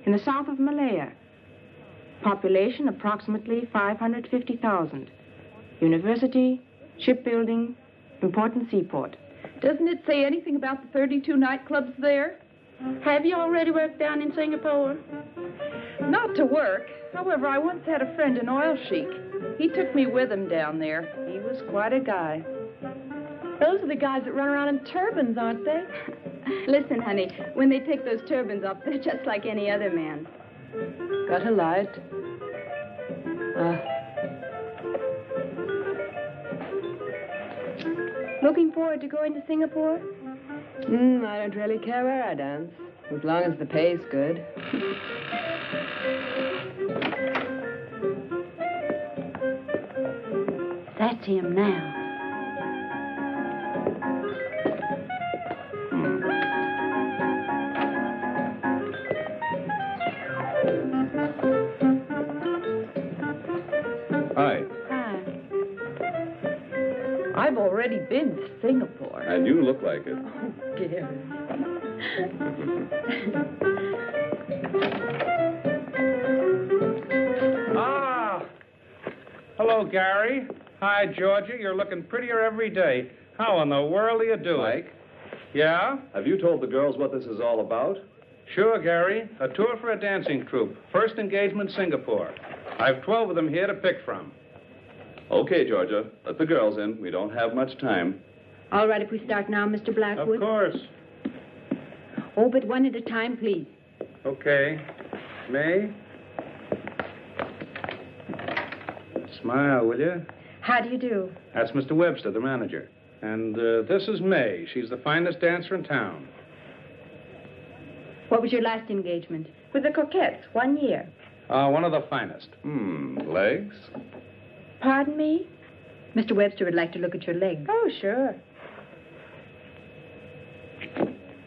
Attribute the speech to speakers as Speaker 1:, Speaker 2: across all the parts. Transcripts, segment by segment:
Speaker 1: In the south of Malaya. Population approximately 550,000. University, shipbuilding, important seaport.
Speaker 2: Doesn't it say anything about the 32 nightclubs there?
Speaker 1: Have you already worked down in Singapore?
Speaker 2: Not to work. However, I once had a friend, an oil sheik. He took me with him down there. He was quite a guy.
Speaker 3: Those are the guys that run around in turbans, aren't they?
Speaker 4: Listen, honey, when they take those turbans off, they're just like any other man.
Speaker 2: Got a light?
Speaker 4: Looking forward to going to Singapore?
Speaker 3: I don't really care where I dance, as long as the pay's good.
Speaker 4: That's him now.
Speaker 5: Hi.
Speaker 4: Hi.
Speaker 2: I've already been to Singapore.
Speaker 5: And you look like it.
Speaker 2: Oh, Gary.
Speaker 6: Hello, Gary. Hi, Georgia. You're looking prettier every day. How in the world are you doing?
Speaker 5: Mike?
Speaker 6: Yeah?
Speaker 5: Have you told the girls what this is all about?
Speaker 6: Sure, Gary. A tour for a dancing troupe. First engagement, Singapore. I've 12 of them here to pick from.
Speaker 5: Okay, Georgia. Let the girls in. We don't have much time.
Speaker 4: All right, if we start now, Mr. Blackwood?
Speaker 6: Of course.
Speaker 4: Oh, but one at a time, please.
Speaker 6: Okay. May? Smile, will you?
Speaker 4: How do you do?
Speaker 6: That's Mr. Webster, the manager. And this is May. She's the finest dancer in town.
Speaker 4: What was your last engagement?
Speaker 1: With the Coquettes, 1 year.
Speaker 6: One of the finest.
Speaker 5: Legs?
Speaker 1: Pardon me?
Speaker 4: Mr. Webster would like to look at your legs.
Speaker 1: Oh, sure.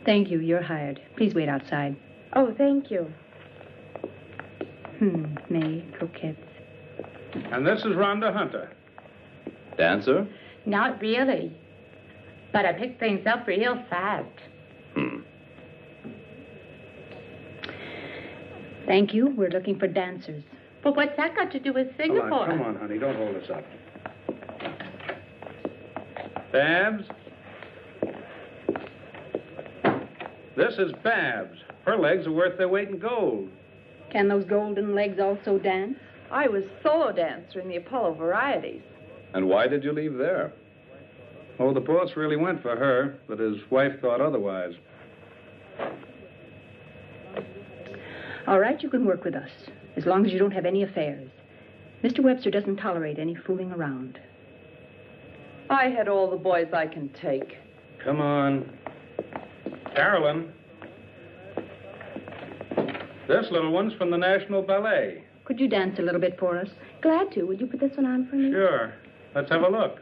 Speaker 4: Thank you. You're hired. Please wait outside.
Speaker 1: Oh, thank you.
Speaker 4: May, Coquettes.
Speaker 6: And this is Rhonda Hunter.
Speaker 5: Dancer?
Speaker 7: Not really. But I picked things up real fast.
Speaker 4: Thank you. We're looking for dancers.
Speaker 7: But what's that got to do with Singapore?
Speaker 6: Come on, honey. Don't hold us up. Babs? This is Babs. Her legs are worth their weight in gold.
Speaker 4: Can those golden legs also dance?
Speaker 2: I was solo dancer in the Apollo Varieties.
Speaker 5: And why did you leave there?
Speaker 6: Oh, the boss really went for her, but his wife thought otherwise.
Speaker 4: All right, you can work with us, as long as you don't have any affairs. Mr. Webster doesn't tolerate any fooling around.
Speaker 2: I had all the boys I can take.
Speaker 6: Come on. Carolyn. This little one's from the National Ballet.
Speaker 4: Could you dance a little bit for us? Glad to. Would you put this one on for me?
Speaker 6: Sure. Let's have a look.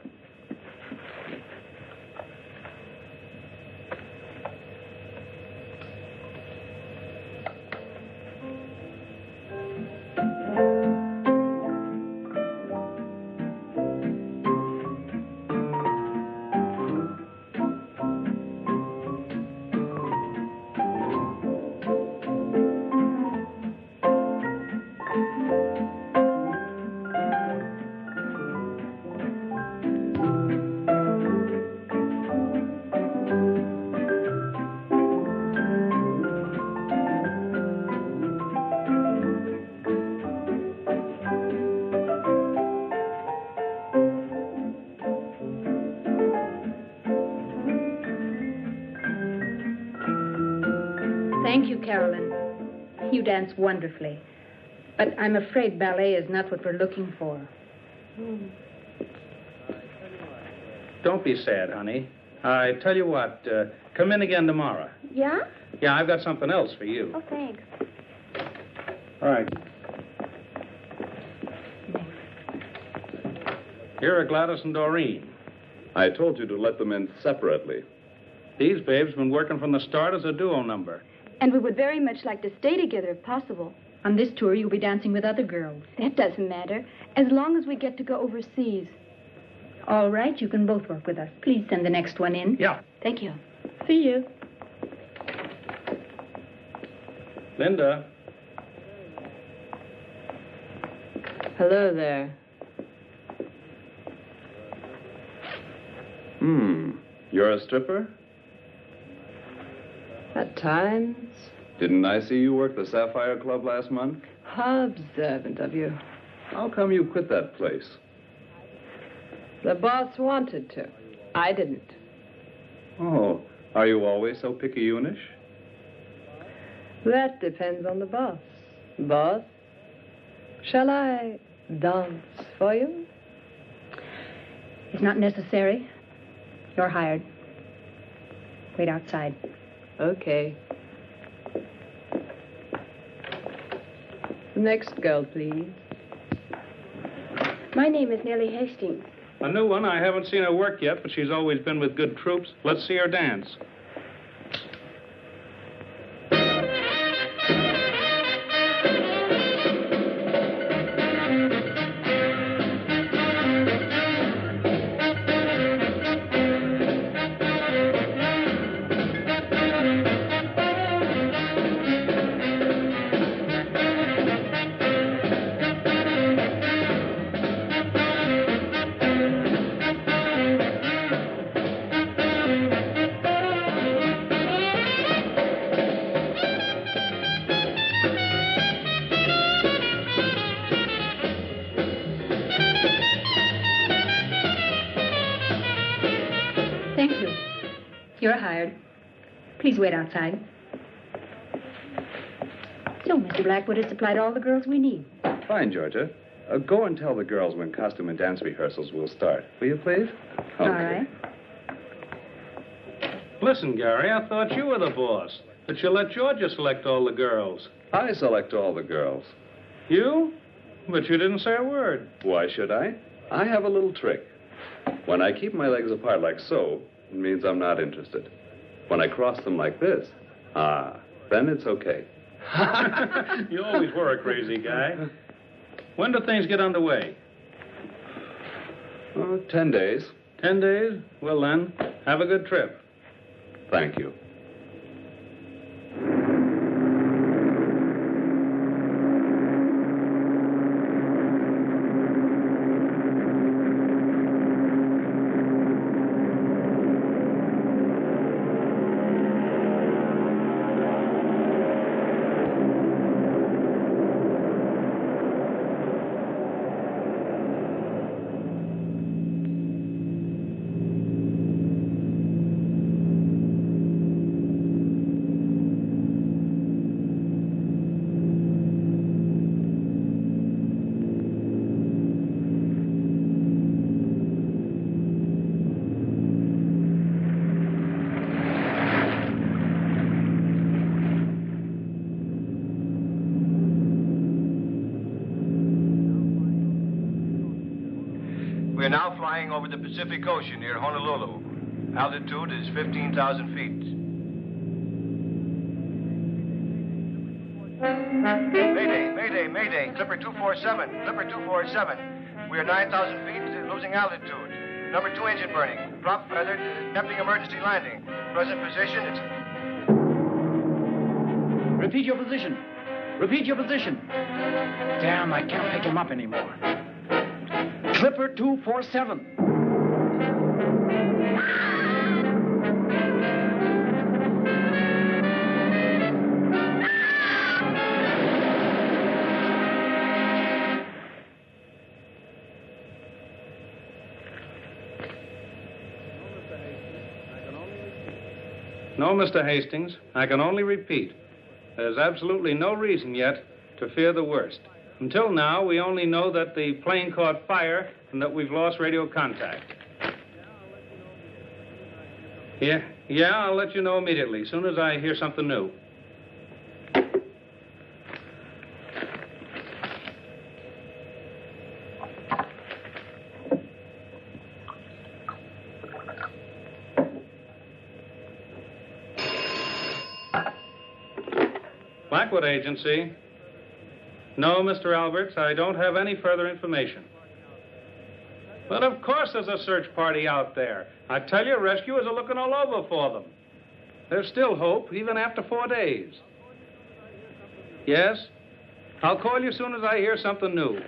Speaker 4: Thank you, Carolyn. You dance wonderfully. But I'm afraid ballet is not what we're looking for.
Speaker 6: Don't be sad, honey. I tell you what, come in again tomorrow.
Speaker 1: Yeah?
Speaker 6: Yeah, I've got something else for you.
Speaker 1: Oh, thanks.
Speaker 6: All right. Here are Gladys and Doreen.
Speaker 5: I told you to let them in separately.
Speaker 6: These babes been working from the start as a duo number.
Speaker 8: And we would very much like to stay together if possible.
Speaker 4: On this tour, you'll be dancing with other girls.
Speaker 8: That doesn't matter, as long as we get to go overseas.
Speaker 4: All right, you can both work with us. Please send the next one in.
Speaker 6: Yeah.
Speaker 8: Thank you.
Speaker 1: See you.
Speaker 6: Linda.
Speaker 3: Hello there.
Speaker 5: You're a stripper?
Speaker 3: At times.
Speaker 5: Didn't I see you work the Sapphire Club last month?
Speaker 3: How observant of you.
Speaker 5: How come you quit that place?
Speaker 3: The boss wanted to. I didn't.
Speaker 5: Oh, are you always so picayunish?
Speaker 3: That depends on the boss. Boss, shall I dance for you?
Speaker 4: It's not necessary. You're hired. Wait outside.
Speaker 3: Okay. The next girl, please.
Speaker 1: My name is Nellie Hastings.
Speaker 6: A new one. I haven't seen her work yet, but she's always been with good troops. Let's see her dance.
Speaker 4: Thank you. You're hired. Please wait outside. So, Mr. Blackwood has supplied all the girls we need.
Speaker 5: Fine, Georgia. Go and tell the girls when costume and dance rehearsals will start. Will you, please?
Speaker 4: All right.
Speaker 6: Listen, Gary, I thought you were the boss. That you let Georgia select all the girls.
Speaker 5: I select all the girls.
Speaker 6: You? But you didn't say a word.
Speaker 5: Why should I? I have a little trick. When I keep my legs apart like so, it means I'm not interested. When I cross them like this, then it's okay.
Speaker 6: You always were a crazy guy. When do things get underway?
Speaker 5: 10 days.
Speaker 6: 10 days? Well, then, have a good trip.
Speaker 5: Thank you.
Speaker 9: We're now flying over the Pacific Ocean near Honolulu. Altitude is 15,000 feet. Mayday, mayday, mayday. Clipper 247, Clipper 247. We are 9,000 feet, losing altitude. Number 2 engine burning. Prop feathered, attempting emergency landing. Present position is...
Speaker 10: Repeat your position. Repeat your position. Damn, I can't pick him up anymore. Clipper 247.
Speaker 6: No, Mr. Hastings, I can only repeat. There's absolutely no reason yet to fear the worst. Until now, we only know that the plane caught fire and that we've lost radio contact. Yeah, I'll let you know immediately, as soon as I hear something new. Blackwood Agency. No, Mr. Alberts, I don't have any further information. But of course there's a search party out there. I tell you, rescuers are looking all over for them. There's still hope, even after 4 days. Yes? I'll call you as soon as I hear something new.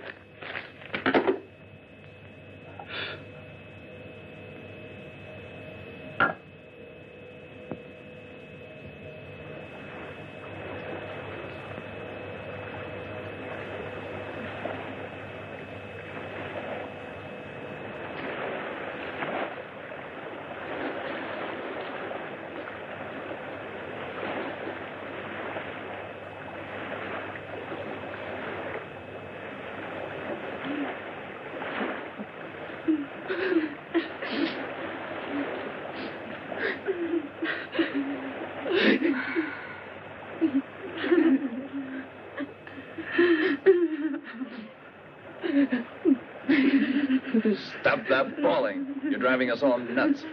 Speaker 11: Stop that bawling. You're driving us all nuts.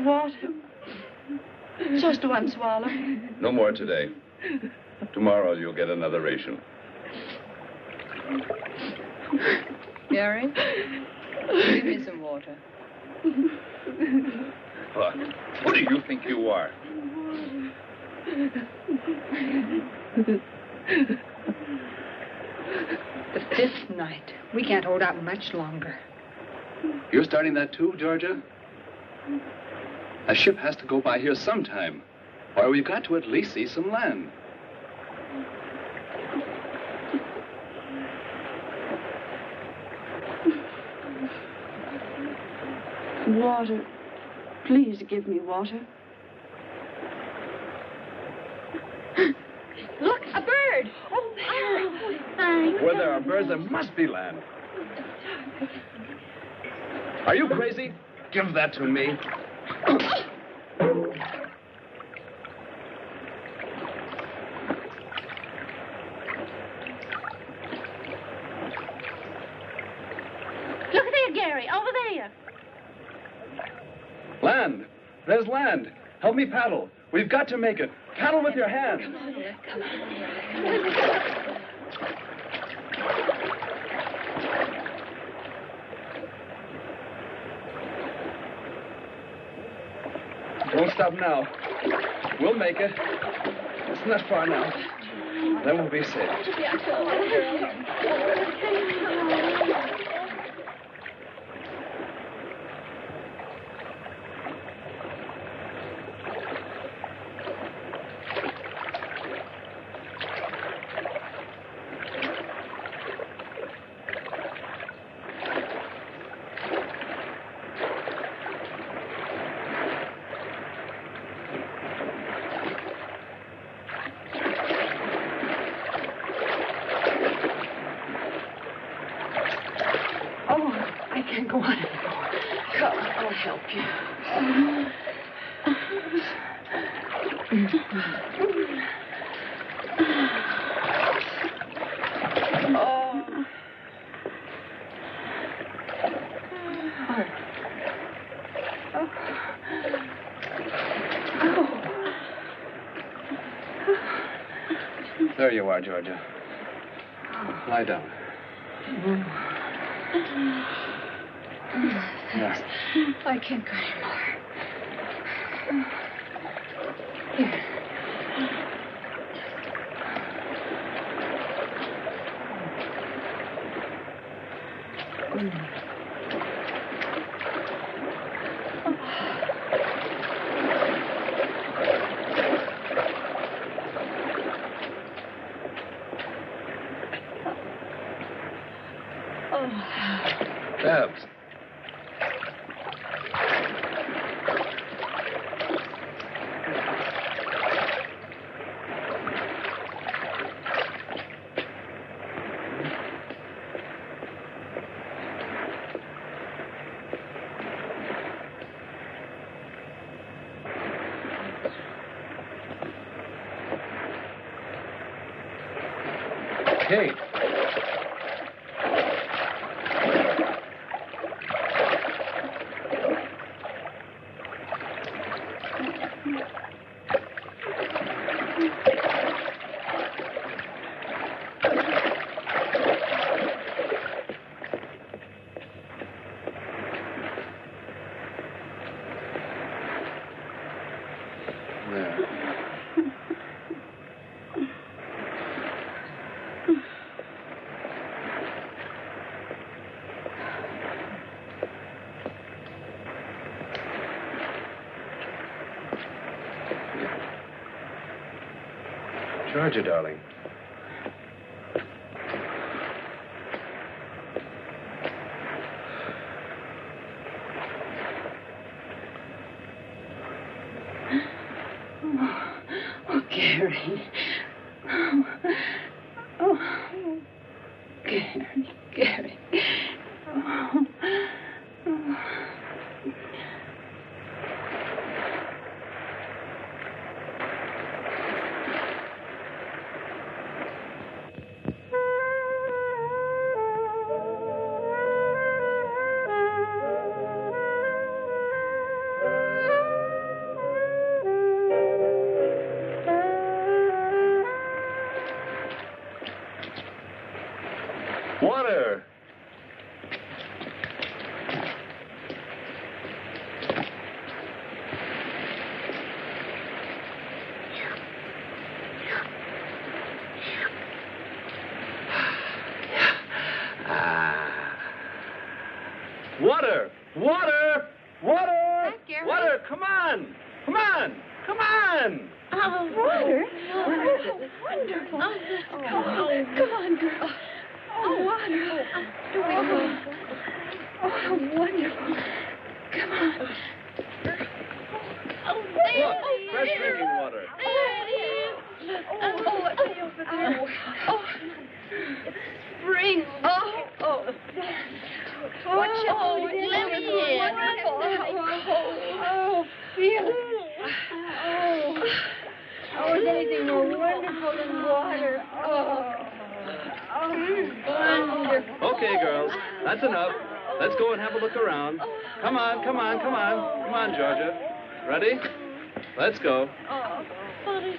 Speaker 8: Water. Just one swallow.
Speaker 11: No more today. Tomorrow you'll get another ration.
Speaker 3: Gary, give me some water.
Speaker 11: What? Who do you think you are?
Speaker 4: The 5th night. We can't hold out much longer.
Speaker 5: You're starting that too, Georgia? A ship has to go by here sometime, or we've got to at least see some land.
Speaker 8: Water. Please give me water.
Speaker 1: Look, a bird. Oh, Mary. Thanks.
Speaker 5: Where there are birds, there must be land. Are you crazy? Give that to me.
Speaker 1: Look there, Gary, over there.
Speaker 5: Land. There's land. Help me paddle. We've got to make it. Paddle with your hands.
Speaker 1: Come on.
Speaker 5: Don't stop now. We'll make it. It's not far now. Then we'll be safe.
Speaker 4: Go on. Come, I'll help you.
Speaker 5: There you are, Georgia. Lie down.
Speaker 4: Thanks. I can't go anymore. Here.
Speaker 5: Babs.
Speaker 6: Kate. Georgia, darling.
Speaker 2: Oh, Gary. Oh, Gary. Oh.
Speaker 5: Water! Water! Water! Water! Water! Come on! Come on! Come on!
Speaker 8: Oh, water? Oh, wonderful. Oh, come on, girl. Oh, water. Oh, wonderful. Come on. Oh, there
Speaker 5: Look, fresh drinking water.
Speaker 8: over there. Oh, it's spring. Oh. Watch out. Let me in. Oh, feel it. Oh, is anything more wonderful than water? Wonderful.
Speaker 5: Okay, girls, that's enough. Let's go and have a look around. Come on, come on, come on. Come on, Georgia. Ready? Let's go.
Speaker 8: That was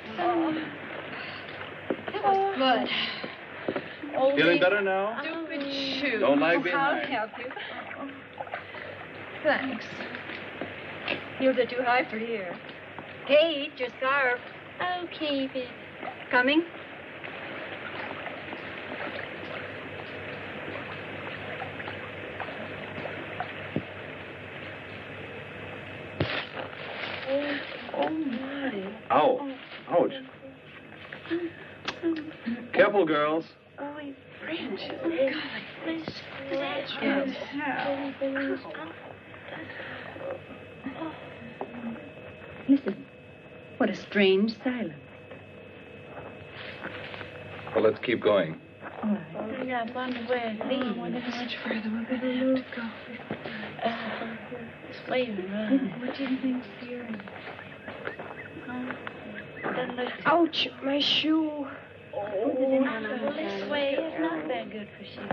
Speaker 8: good.
Speaker 5: Feeling better now?
Speaker 8: Stupid shoe.
Speaker 5: Don't lag
Speaker 8: I'll
Speaker 5: behind.
Speaker 8: help you. Thanks. Yours are too high for here. Kate, your scarf. Oh, keep it. Coming? Oh, Marty.
Speaker 5: Ow. Ouch. Careful, girls.
Speaker 8: Oh, he's French. Oh,
Speaker 4: Listen. What a strange silence.
Speaker 11: Well, let's keep going.
Speaker 4: All right.
Speaker 8: Yeah, I wonder where it leads. I wonder how much further we're going to go. This way we run. What do you think's here? Ouch, my shoe. Oh, this way is not that good for shoes.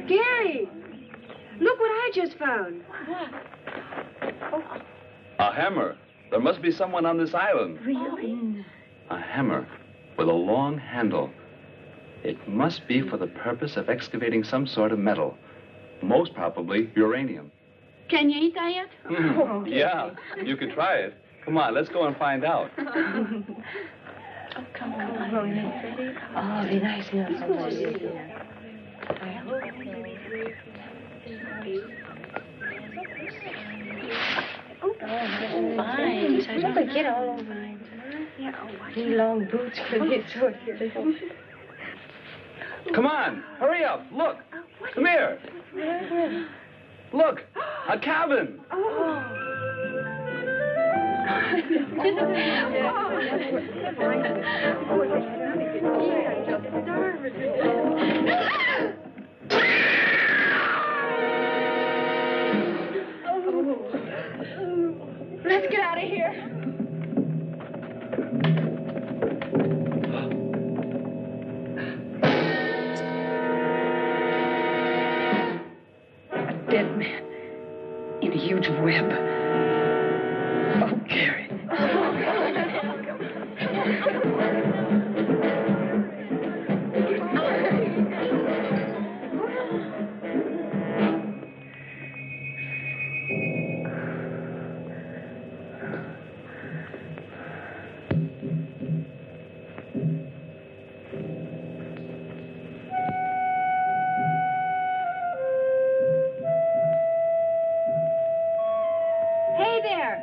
Speaker 2: Gary! Look what I just found.
Speaker 8: What?
Speaker 5: A hammer. There must be someone on this island.
Speaker 4: Really?
Speaker 5: A hammer with a long handle. It must be for the purpose of excavating some sort of metal. Most probably uranium.
Speaker 1: Can you eat that yet?
Speaker 5: Yeah, you could try it. Come on, let's go and find out.
Speaker 8: Oh, come on.
Speaker 4: Oh, be nice enough.
Speaker 8: Fine. I don't forget all over mine.
Speaker 4: These long boots for this sort here.
Speaker 5: Come on, hurry up. Look. Come here. Look, a cabin.
Speaker 8: Let's get out of here.
Speaker 4: dead man in a huge web. Oh, Gary.
Speaker 1: Hey there.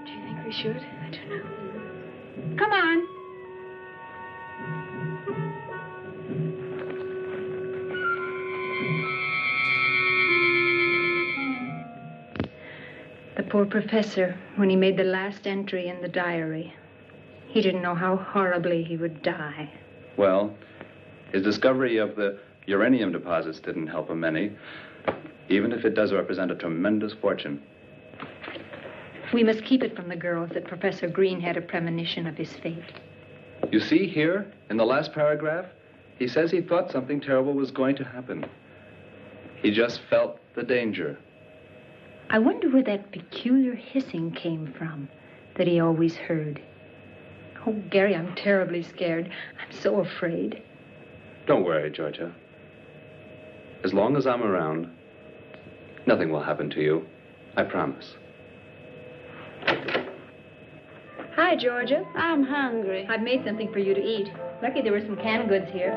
Speaker 8: Do you think we should? I don't know.
Speaker 1: Come on.
Speaker 4: The poor professor, when he made the last entry in the diary, he didn't know how horribly he would die.
Speaker 5: Well, his discovery of the uranium deposits didn't help him any, even if it does represent a tremendous fortune.
Speaker 4: We must keep it from the girls that Professor Green had a premonition of his fate.
Speaker 5: You see here, in the last paragraph, he says he thought something terrible was going to happen. He just felt the danger.
Speaker 4: I wonder where that peculiar hissing came from that he always heard. Oh, Gary, I'm terribly scared. I'm so afraid.
Speaker 5: Don't worry, Georgia. As long as I'm around, nothing will happen to you. I promise.
Speaker 8: Hi, Georgia.
Speaker 1: I'm hungry.
Speaker 4: I've made something for you to eat. Lucky there were some canned goods here.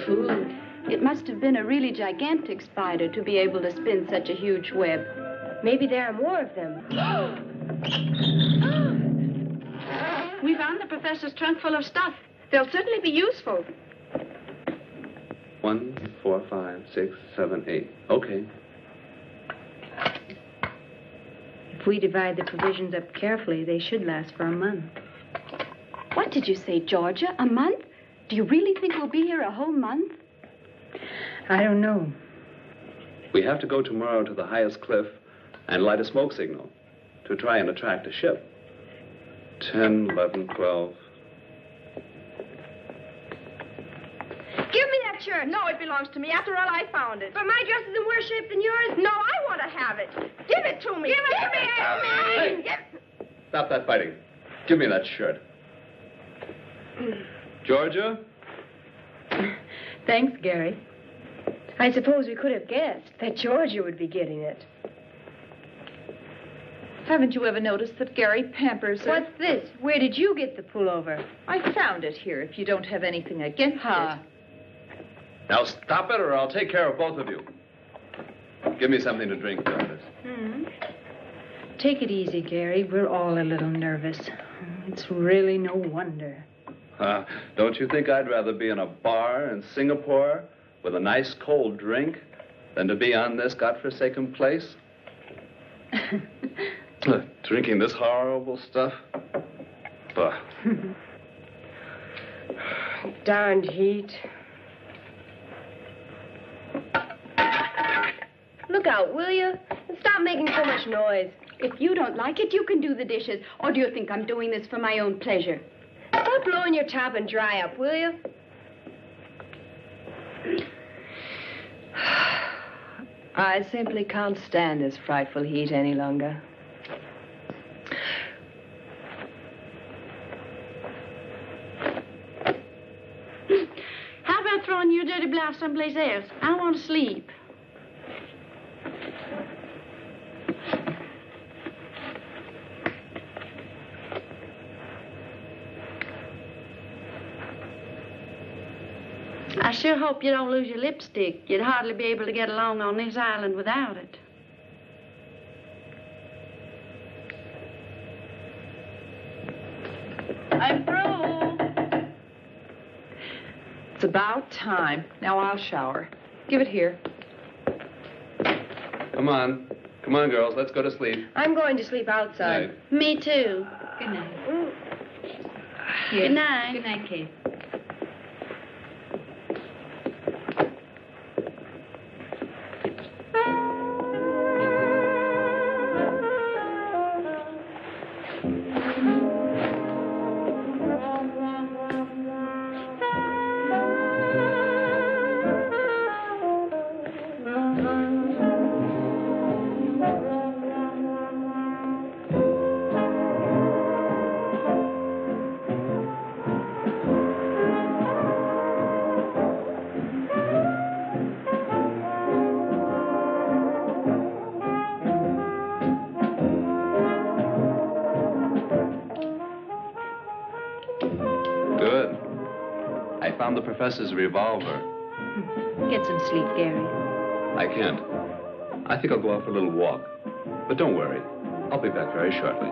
Speaker 1: Food. It must have been a really gigantic spider to be able to spin such a huge web.
Speaker 8: Maybe there are more of them.
Speaker 1: We found the professor's trunk full of stuff. They'll certainly be useful.
Speaker 5: 1, 4, 5, 6, 7, 8. Okay.
Speaker 4: If we divide the provisions up carefully, they should last for a month.
Speaker 1: What did you say, Georgia? A month? Do you really think we'll be here a whole month?
Speaker 4: I don't know.
Speaker 5: We have to go tomorrow to the highest cliff and light a smoke signal to try and attract a ship. 10, 11, 12.
Speaker 8: Give me that shirt. No, it belongs to me. After all, I found it. But my dress is in worse shape than yours. No, I want to have it. Give it to me. Give it to me.
Speaker 5: Hey, stop that fighting. Give me that shirt. Georgia?
Speaker 4: Thanks, Gary.
Speaker 8: I suppose we could have guessed that Georgia would be getting it.
Speaker 2: Haven't you ever noticed that Gary pampers her?
Speaker 8: What's this? Where did you get the pullover?
Speaker 2: I found it here, if you don't have anything against it.
Speaker 5: Now stop it or I'll take care of both of you. Give me something to drink, Jarvis.
Speaker 4: Take it easy, Gary. We're all a little nervous. It's really no wonder.
Speaker 5: Don't you think I'd rather be in a bar in Singapore with a nice cold drink than to be on this godforsaken place? Drinking this horrible stuff? Bah.
Speaker 8: Darned heat. Look out, will you? And stop making so much noise.
Speaker 1: If you don't like it, you can do the dishes. Or do you think I'm doing this for my own pleasure?
Speaker 8: Stop blowing your top and dry up, will you?
Speaker 3: I simply can't stand this frightful heat any longer.
Speaker 1: How about throwing your dirty blouse someplace else? I want to sleep. I sure hope you don't lose your lipstick. You'd hardly be able to get along on this island without it. I'm through.
Speaker 2: It's about time. Now I'll shower. Give it here.
Speaker 5: Come on. Come on, girls. Let's go to sleep.
Speaker 8: I'm going to sleep outside.
Speaker 5: Night.
Speaker 1: Me too.
Speaker 4: Good night.
Speaker 1: Good night.
Speaker 4: Good night, Kate.
Speaker 5: I found the professor's revolver.
Speaker 4: Get some sleep, Gary.
Speaker 5: I can't. I think I'll go out for a little walk. But don't worry. I'll be back very shortly.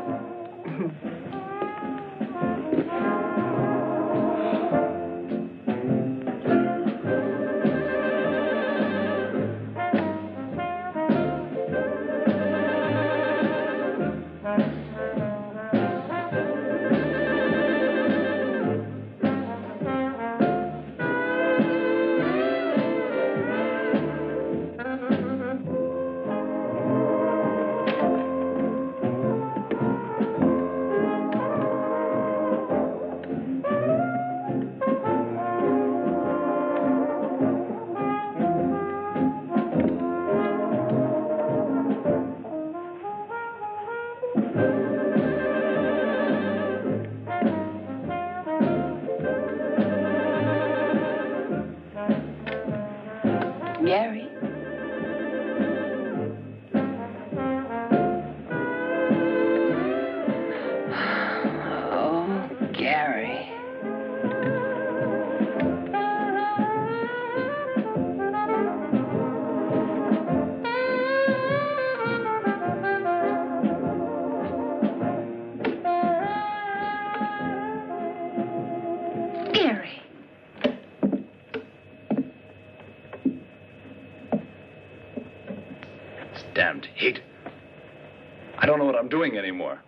Speaker 1: Gary? Oh, Gary.
Speaker 4: Gary.
Speaker 11: This damned heat. I don't know what I'm doing anymore.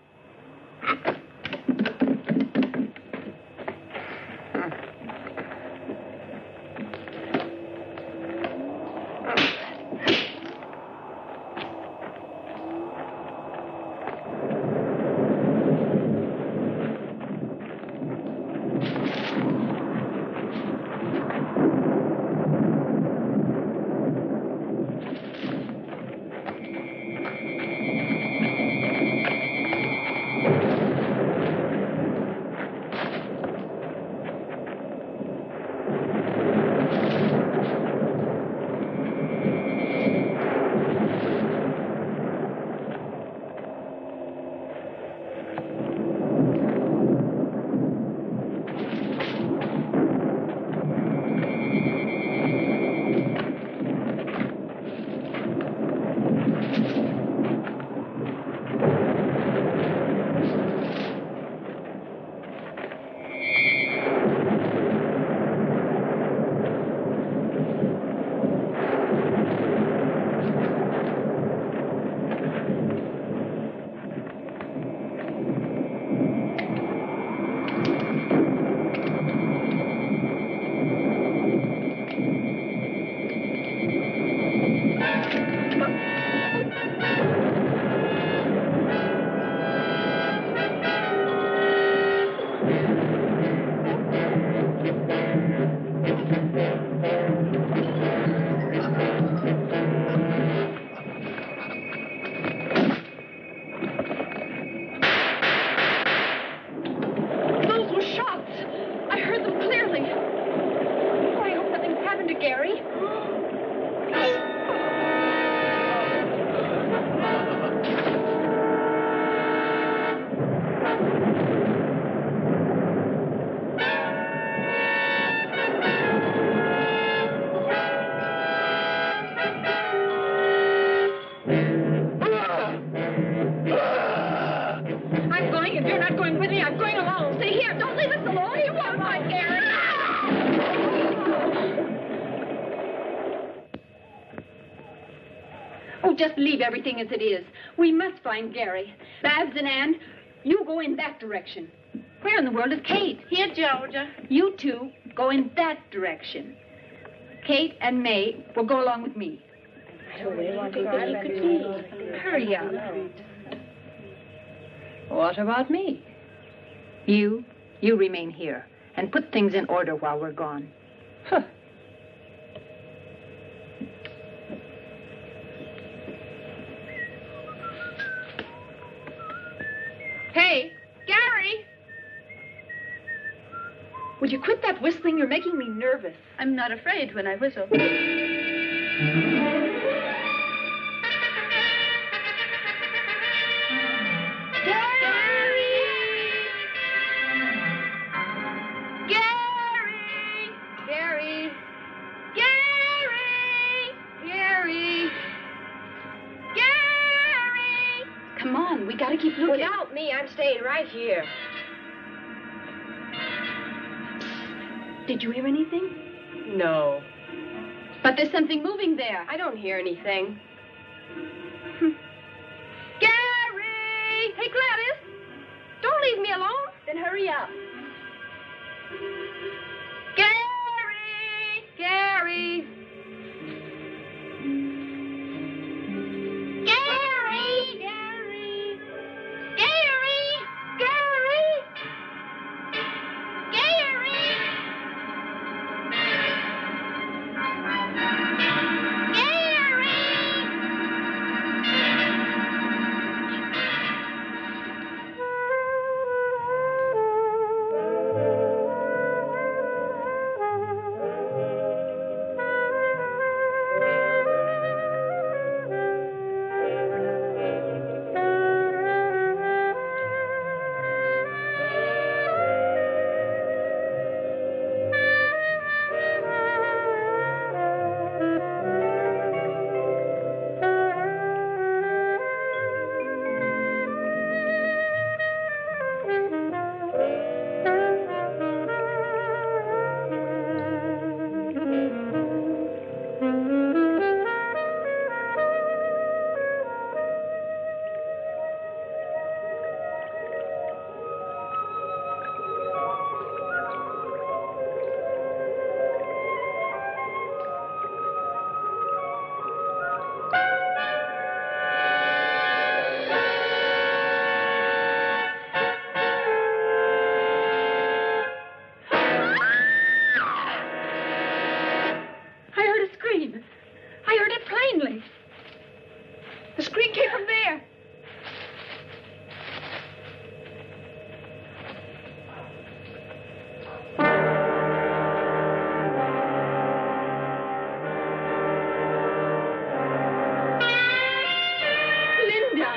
Speaker 1: Just leave everything as it is. We must find Gary. Babs and Ann, you go in that direction. Where in the world is Kate?
Speaker 8: Here, Georgia.
Speaker 1: You two go in that direction. Kate and May will go along with me.
Speaker 4: Hurry up. What about me?
Speaker 1: You remain here and put things in order while we're gone.
Speaker 4: Huh.
Speaker 1: Hey, Gary! Would you quit that whistling? You're making me nervous.
Speaker 8: I'm not afraid when I whistle. Gary!
Speaker 1: on. We gotta keep looking.
Speaker 8: Without me, I'm staying right here.
Speaker 1: Did you hear anything?
Speaker 8: No.
Speaker 1: But there's something moving there.
Speaker 8: I don't hear anything.
Speaker 1: Gary!
Speaker 8: Hey, Gladys! Don't leave me alone.
Speaker 1: Then hurry up.
Speaker 8: Gary!
Speaker 1: Gary!
Speaker 8: Gary! Gary! Gary! Gary! Gary!
Speaker 1: The scream came from there. Linda.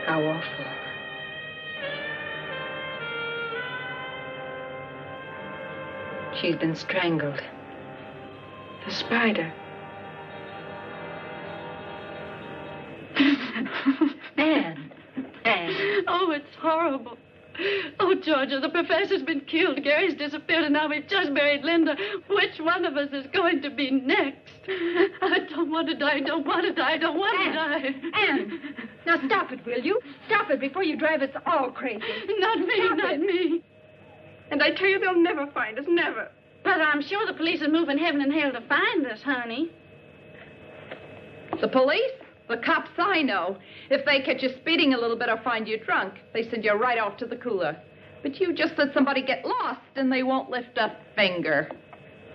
Speaker 4: How awful. She's been strangled. The spider. Anne. Anne.
Speaker 12: Oh, it's horrible. Oh, Georgia, the professor's been killed. Gary's disappeared, and now we've just buried Linda. Which one of us is going to be next? I don't want to die, don't want to die, don't want to die.
Speaker 1: Anne, now stop it, will you? Stop it before you drive us all crazy.
Speaker 12: Not me,
Speaker 1: Stop
Speaker 12: not
Speaker 1: it.
Speaker 12: me.
Speaker 8: And I tell you, they'll never find us, never.
Speaker 12: But I'm sure the police are moving heaven and hell to find us, honey.
Speaker 2: The police? The cops I know. If they catch you speeding a little bit or find you drunk, they send you right off to the cooler. But you just let somebody get lost and they won't lift a finger.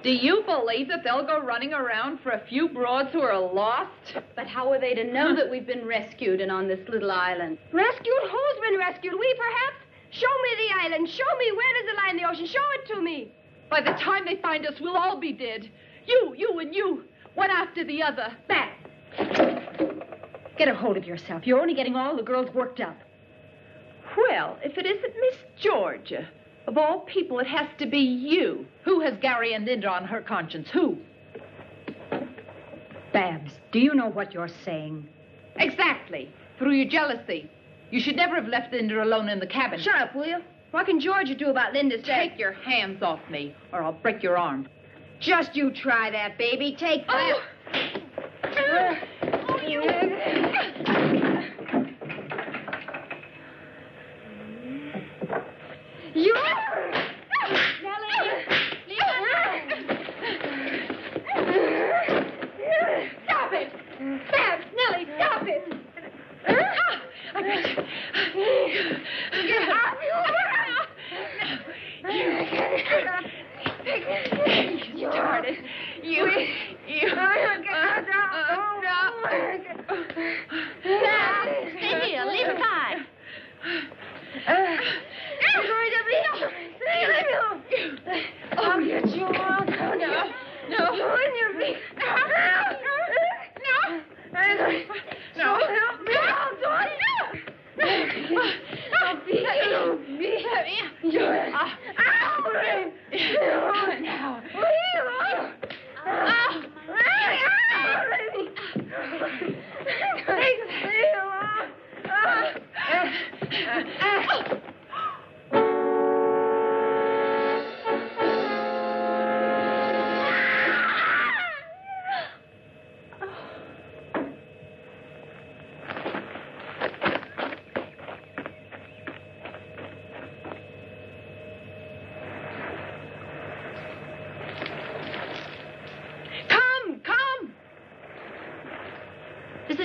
Speaker 2: Do you believe that they'll go running around for a few broads who are lost?
Speaker 12: But how are they to know that we've been rescued and on this little island?
Speaker 8: Rescued? Who's been rescued? We, perhaps? Show me the island. Show me where does it lie in the ocean. Show it to me.
Speaker 2: By the time they find us, we'll all be dead. You, and you. One after the other.
Speaker 1: Back. Get a hold of yourself. You're only getting all the girls worked up.
Speaker 2: Well, if it isn't Miss Georgia, of all people, it has to be you. Who has Gary and Linda on her conscience? Who?
Speaker 4: Babs, do you know what you're saying?
Speaker 2: Exactly. Through your jealousy. You should never have left Linda alone in the cabin.
Speaker 8: Shut up, will you? What can Georgia do about Linda's death?
Speaker 2: Take your hands off me, or I'll break your arm.
Speaker 8: Just you try that, baby. Take that. You. You.
Speaker 1: Stop it! Babs, Nellie, stop it! I got you. Get out! You started. You.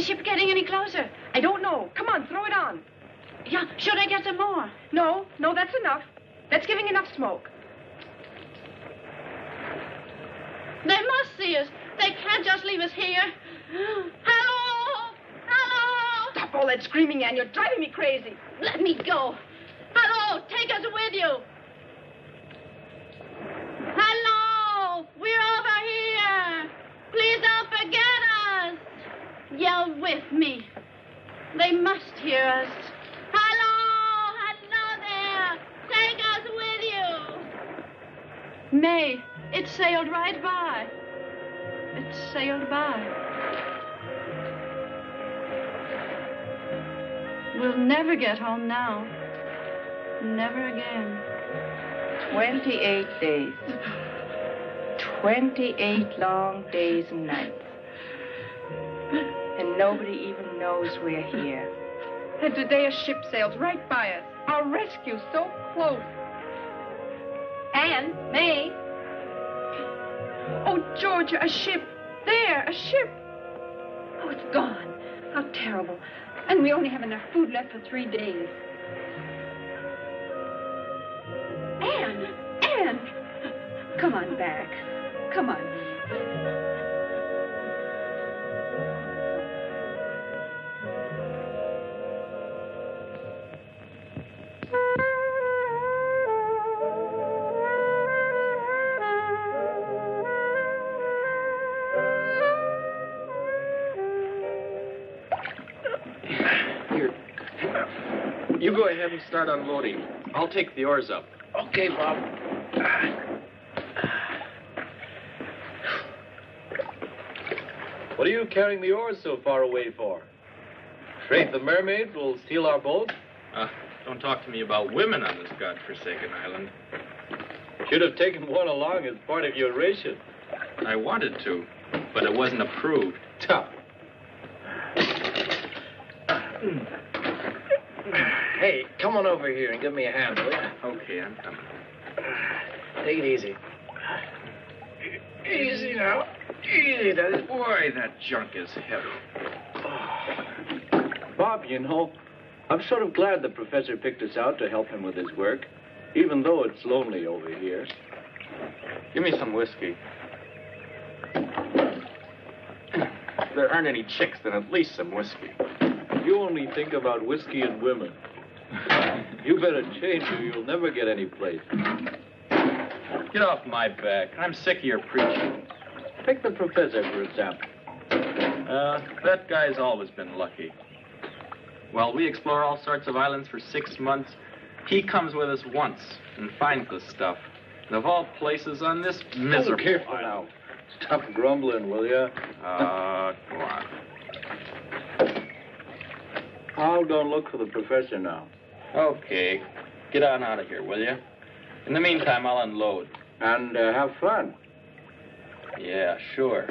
Speaker 12: ship getting any closer?
Speaker 8: I don't know. Come on, throw it on.
Speaker 12: Yeah, should I get some more?
Speaker 8: No, that's enough. That's giving enough smoke.
Speaker 12: They must see us. They can't just leave us here. Hello! Hello!
Speaker 8: Stop all that screaming, Ann. You're driving me crazy.
Speaker 12: Let me go. Hello! Take us with you. Hello! We're over here. Please don't forget us. Yell with me. They must hear us. Hello! Hello there! Take us with you. May, it sailed right by. It sailed by. We'll never get home now. Never again.
Speaker 13: 28 days. 28 long days and nights. And nobody even knows we're here.
Speaker 2: And today a ship sails right by us. Our rescue so close.
Speaker 1: Anne, May.
Speaker 2: Oh, Georgia, a ship. There, a ship.
Speaker 1: Oh, it's gone. How terrible. And we only have enough food left for 3 days. Anne! Come on back. Come on.
Speaker 14: You go ahead and start unloading. I'll take the oars up.
Speaker 10: Okay, Bob.
Speaker 15: What are you carrying the oars so far away for? Afraid the mermaids will steal our boat?
Speaker 14: Don't talk to me about women on this godforsaken island.
Speaker 15: Should have taken one along as part of your ration.
Speaker 14: I wanted to, but it wasn't approved.
Speaker 15: Tough.
Speaker 10: Hey, come on over here and give me a hand, will you?
Speaker 14: Okay, I'm coming.
Speaker 10: Take it easy. Easy now. Easy,
Speaker 14: Boy, that junk is heavy.
Speaker 16: Bob, you know, I'm sort of glad the professor picked us out to help him with his work, even though it's lonely over here.
Speaker 14: Give me some whiskey. If there aren't any chicks, then at least some whiskey.
Speaker 16: You only think about whiskey and women. You better change or you'll never get any place.
Speaker 14: Get off my back. I'm sick of your preaching.
Speaker 16: Take the professor, for example.
Speaker 14: That guy's always been lucky. While we explore all sorts of islands for 6 months, he comes with us once and finds the stuff. And of all places on this miserable...
Speaker 16: Oh, careful now. Stop grumbling, will you?
Speaker 14: Go on.
Speaker 16: I'll go and look for the professor now.
Speaker 14: Okay. Get on out of here, will you? In the meantime, I'll unload.
Speaker 16: And have fun.
Speaker 14: Yeah, sure.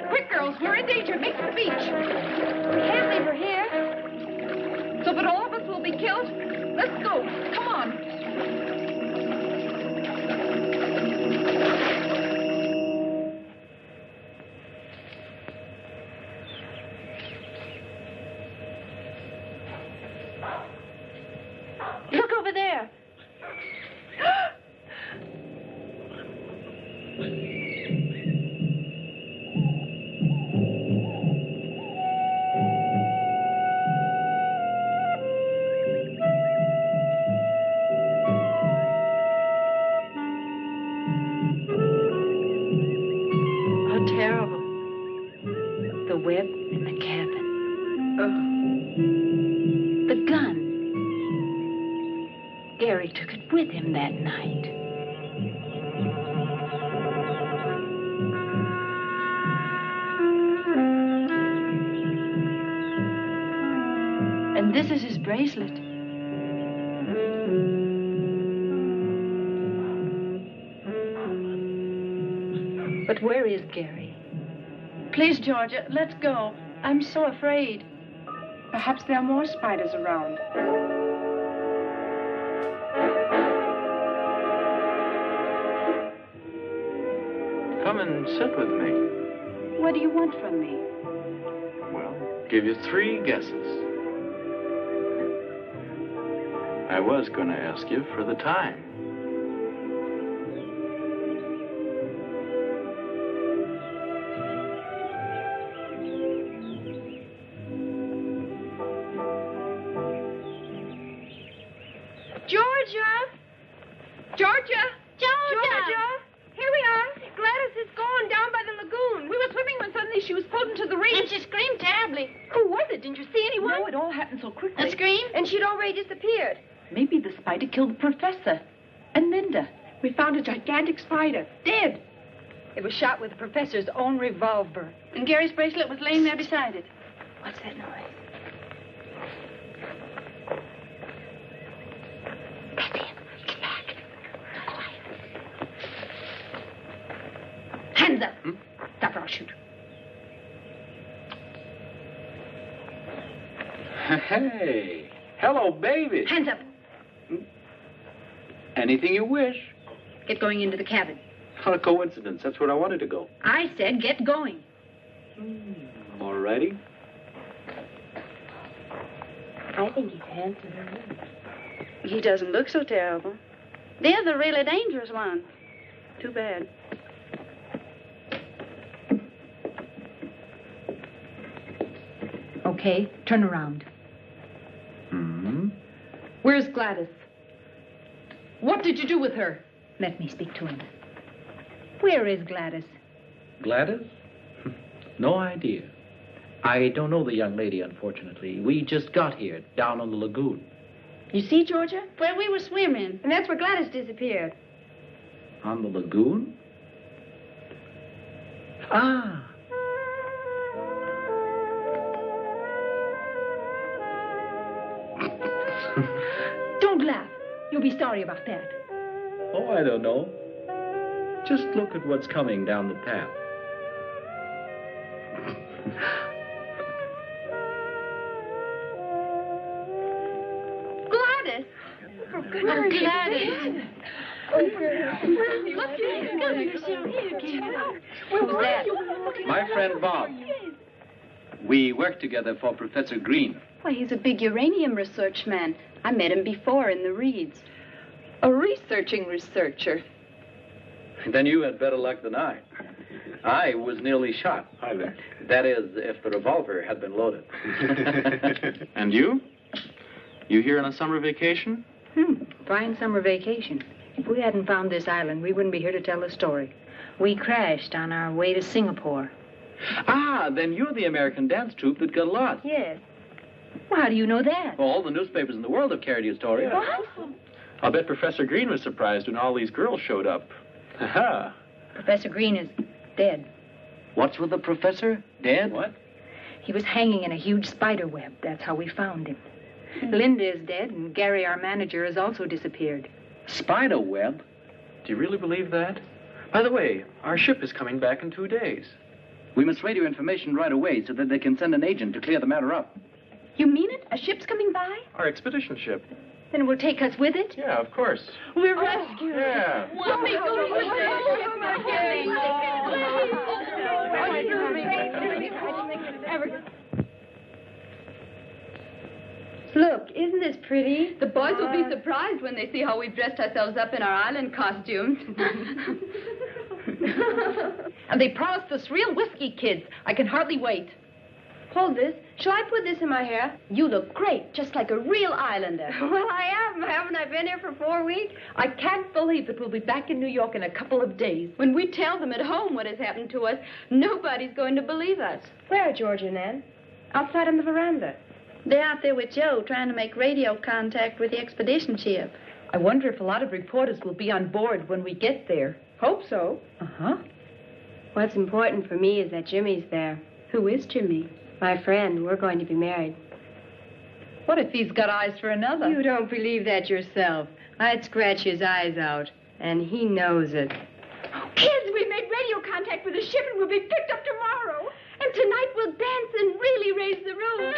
Speaker 2: Quick, girls, we're in danger. Make for the beach.
Speaker 1: We can't leave her here.
Speaker 2: So that all of us will be killed? Let's go. Come on.
Speaker 1: Look over there.
Speaker 4: How terrible. The web in the cabin. The gun. Gary took it with him that night. And this is his bracelet. But where is Gary?
Speaker 7: Please, Georgia, let's go. I'm so afraid. Perhaps there are more spiders around.
Speaker 16: Come and sit with me.
Speaker 7: What do you want from me?
Speaker 16: Well, give you 3 guesses. I was going to ask you for the time.
Speaker 8: Georgia! Here we are. Gladys is gone down by the lagoon.
Speaker 2: We were swimming when suddenly she was pulled into the reef.
Speaker 8: And she screamed terribly. Who was it? Didn't you see anyone?
Speaker 2: No, it all happened so quickly.
Speaker 8: A scream? And she'd already disappeared.
Speaker 7: Maybe the spider killed the professor. And Linda. We found a gigantic spider. Dead.
Speaker 4: It was shot with the professor's own revolver.
Speaker 7: And Gary's bracelet was laying there beside it.
Speaker 4: What's that noise? That's him. Get back. Quiet. Hands up. Stop or I'll shoot.
Speaker 10: Hey. Hello, baby.
Speaker 4: Hands up.
Speaker 10: Anything you wish.
Speaker 4: Get going into the cabin.
Speaker 10: What a coincidence. That's where I wanted to go.
Speaker 4: I said get going.
Speaker 10: All righty.
Speaker 8: I think he's handsome.
Speaker 7: He doesn't look so terrible. They're the really dangerous ones. Too bad.
Speaker 4: Okay, turn around.
Speaker 2: Where's Gladys? What did you do with her?
Speaker 4: Let me speak to him. Where is Gladys?
Speaker 17: Gladys? No idea. I don't know the young lady, unfortunately. We just got here, down on the lagoon.
Speaker 7: You see, Georgia? Where we were swimming.
Speaker 8: And that's where Gladys disappeared.
Speaker 17: On the lagoon? Ah.
Speaker 4: Don't laugh. You'll be sorry about that.
Speaker 17: Oh, I don't know. Just look at what's coming down the path.
Speaker 8: Gladys!
Speaker 7: Oh, Gladys.
Speaker 8: Look,
Speaker 4: Who's that?
Speaker 10: My friend Bob. We work together for Professor Green.
Speaker 7: Why, he's a big uranium research man. I met him before in the reeds.
Speaker 2: A researching researcher.
Speaker 10: Then you had better luck than I. I was nearly shot.
Speaker 16: Hi there.
Speaker 10: That is, if the revolver had been loaded.
Speaker 14: And you? You here on a summer vacation?
Speaker 4: Fine summer vacation. If we hadn't found this island, we wouldn't be here to tell the story. We crashed on our way to Singapore.
Speaker 10: Ah, then you're the American dance troupe that got lost.
Speaker 4: Yes. Well, how do you know that?
Speaker 10: All the newspapers in the world have carried your story.
Speaker 4: What?
Speaker 14: I'll bet Professor Green was surprised when all these girls showed up.
Speaker 10: Ha!
Speaker 4: Professor Green is dead.
Speaker 10: What's with the professor? Dead? What?
Speaker 4: He was hanging in a huge spider web. That's how we found him. Linda is dead, and Gary, our manager, has also disappeared.
Speaker 17: Spider web?
Speaker 14: Do you really believe that? By the way, our ship is coming back in 2 days.
Speaker 10: We must radio information right away so that they can send an agent to clear the matter up.
Speaker 1: You mean it? A ship's coming by?
Speaker 14: Our expedition ship.
Speaker 1: Then it will take us with it?
Speaker 14: Yeah, of course.
Speaker 12: We're rescued.
Speaker 14: Yeah.
Speaker 12: We'll be going with
Speaker 1: Look, isn't this pretty?
Speaker 2: The boys will be surprised when they see how we've dressed ourselves up in our island costumes. And they promised us real whiskey, kids. I can hardly wait.
Speaker 8: Hold this. Shall I put this in my hair? You look great, just like a real islander.
Speaker 1: Well, I am. Haven't I been here for 4 weeks?
Speaker 2: I can't believe that we'll be back in New York in a couple of days. When we tell them at home what has happened to us, nobody's going to believe us.
Speaker 8: Where are George and Ann? Outside on the veranda.
Speaker 12: They're out there with Joe trying to make radio contact with the expedition ship.
Speaker 2: I wonder if a lot of reporters will be on board when we get there.
Speaker 8: Hope so.
Speaker 2: Uh-huh.
Speaker 8: What's important for me is that Jimmy's there.
Speaker 12: Who is Jimmy?
Speaker 8: My friend. We're going to be married.
Speaker 2: What if he's got eyes for another?
Speaker 8: You don't believe that yourself. I'd scratch his eyes out, and he knows it.
Speaker 1: Kids, we made radio contact with the ship and we'll be picked up tomorrow. And tonight we'll dance and really raise the roof.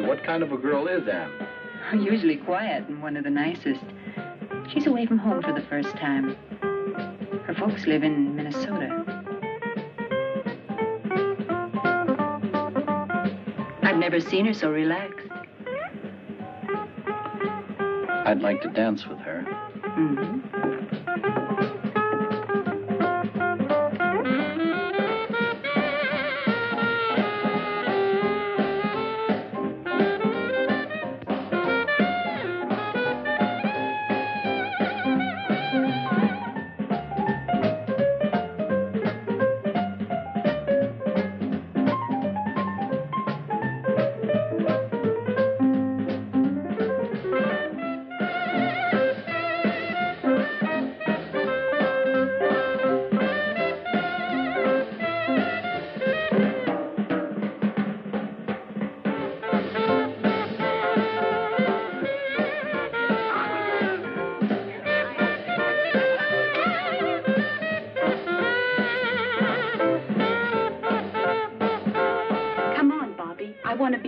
Speaker 16: What kind of a girl is Anne?
Speaker 4: Usually quiet and one of the nicest. She's away from home for the first time. Her folks live in Minnesota. I've never seen her so relaxed.
Speaker 10: I'd like to dance with her.
Speaker 4: Mm-hmm.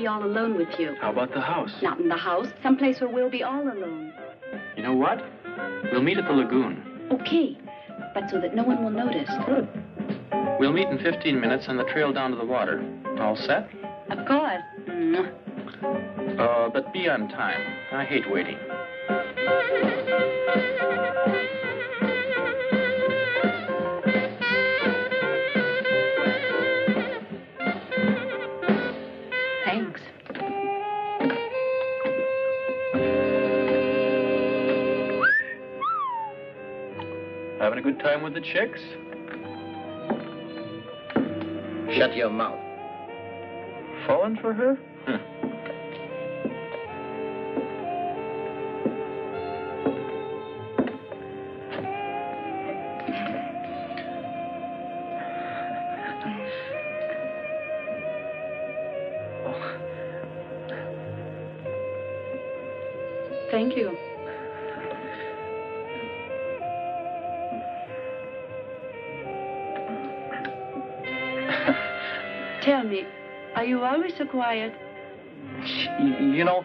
Speaker 12: All alone with you.
Speaker 14: How about the house?
Speaker 12: Not in the house. Someplace where we'll be all alone.
Speaker 14: You know what? We'll meet at the lagoon.
Speaker 12: Okay, but so that no one will notice.
Speaker 14: Good. We'll meet in 15 minutes on the trail down to the water. All set?
Speaker 12: Of course.
Speaker 14: But be on time. I hate waiting.
Speaker 4: Thanks.
Speaker 14: Having a good time with the chicks?
Speaker 10: Shut your mouth.
Speaker 14: Falling for her?
Speaker 12: Thank you. Tell me, are you always so quiet?
Speaker 10: You know,